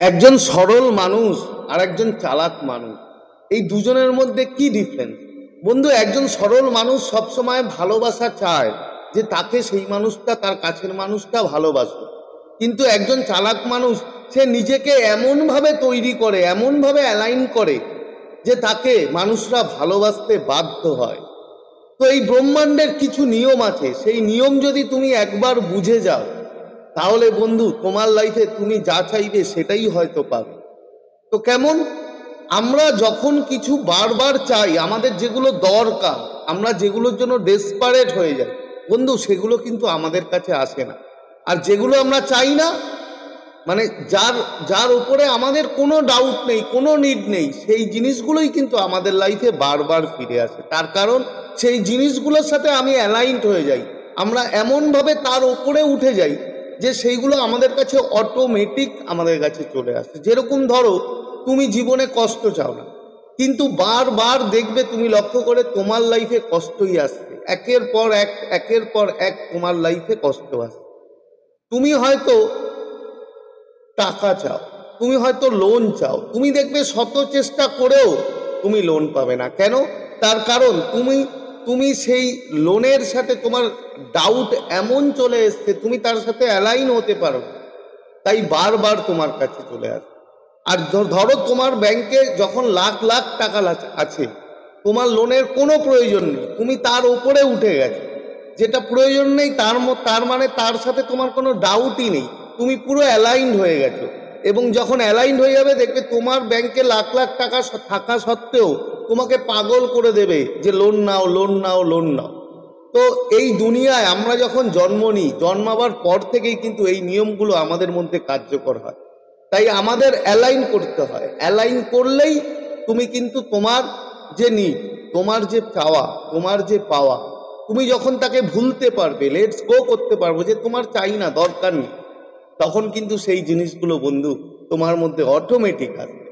একজন সরল মানুষ আর একজন চালাক মানুষ, এই দুজনের মধ্যে কি ডিফারেন্স? বন্ধু, একজন সরল মানুষ সবসময় ভালোবাসা চায়, যে তাকে সেই মানুষটা, তার কাছের মানুষটা ভালোবাসে। কিন্তু একজন চালাক মানুষ, সে নিজেকে এমনভাবে তৈরি করে, এমনভাবে অ্যালাইন করে যে তাকে মানুষরা ভালোবাসতে বাধ্য হয়। তো এই ব্রহ্মাণ্ডের কিছু নিয়ম আছে, সেই নিয়ম যদি তুমি একবার বুঝে যাও, তাহলে বন্ধু তোমার লাইফে তুমি যা চাইবে সেটাই হয়তো পাবে। তো কেমন? আমরা যখন কিছু বারবার চাই, আমাদের যেগুলো দরকার, আমরা যেগুলোর জন্য ডেসপারেট হয়ে যাই বন্ধু, সেগুলো কিন্তু আমাদের কাছে আসে না। আর যেগুলো আমরা চাই না, মানে যার যার উপরে আমাদের কোনো ডাউট নেই, কোনো নিড নেই, সেই জিনিসগুলোই কিন্তু আমাদের লাইফে বারবার ফিরে আসে। তার কারণ সেই জিনিসগুলোর সাথে আমি অ্যালাইনড হয়ে যাই, আমরা এমনভাবে তার উপরে উঠে যাই যে সেইগুলো আমাদের কাছে অটোমেটিক আমাদের কাছে চলে আসে। যেরকম ধরো, তুমি জীবনে কষ্ট চাও না, কিন্তু বারবার দেখবে, তুমি লক্ষ্য করে তোমার লাইফে কষ্টই আসছে, একের পর এক, একের পর এক তোমার লাইফে কষ্ট আসছে। তুমি হয়তো টাকা চাও, তুমি হয়তো লোন চাও, তুমি দেখবে শত চেষ্টা করেও তুমি লোন পাবে না। কেন? তার কারণ তুমি তুমি সেই লোনের সাথে তোমার ডাউট এমন চলে এসছে, তুমি তার সাথে অ্যালাইন হতে পারো, তাই বারবার তোমার কাছে চলে আসে। আর ধরো তোমার ব্যাংকে যখন লাখ লাখ টাকা আছে, তোমার লোনের কোনো প্রয়োজন নেই, তুমি তার উপরে উঠে গেছো, যেটা প্রয়োজন নেই তার মানে তার সাথে তোমার কোনো ডাউটই নেই, তুমি পুরো অ্যালাইনড হয়ে গেছো। এবং যখন অ্যালাইনড হয়ে যাবে, দেখবে তোমার ব্যাংকে লাখ লাখ টাকা থাকা সত্ত্বেও তোমাকে পাগল করে দেবে যে লোন নাও, লোন নাও, লোন নাও। তো এই দুনিয়ায় আমরা যখন জন্ম নিই, জন্মাবার পর থেকেই কিন্তু এই নিয়মগুলো আমাদের মধ্যে কার্যকর হয়। তাই আমাদের অ্যালাইন করতে হয়, অ্যালাইন করলেই তুমি কিন্তু তোমার যে নিড, তোমার যে চাওয়া, তোমার যে পাওয়া, তুমি যখন তাকে ভুলতে পারবে, লেটস গো করতে পারবো, যে তোমার চাই না, দরকার নেই, তখন কিন্তু সেই জিনিসগুলো বন্ধু তোমার মধ্যে অটোমেটিক আসবে।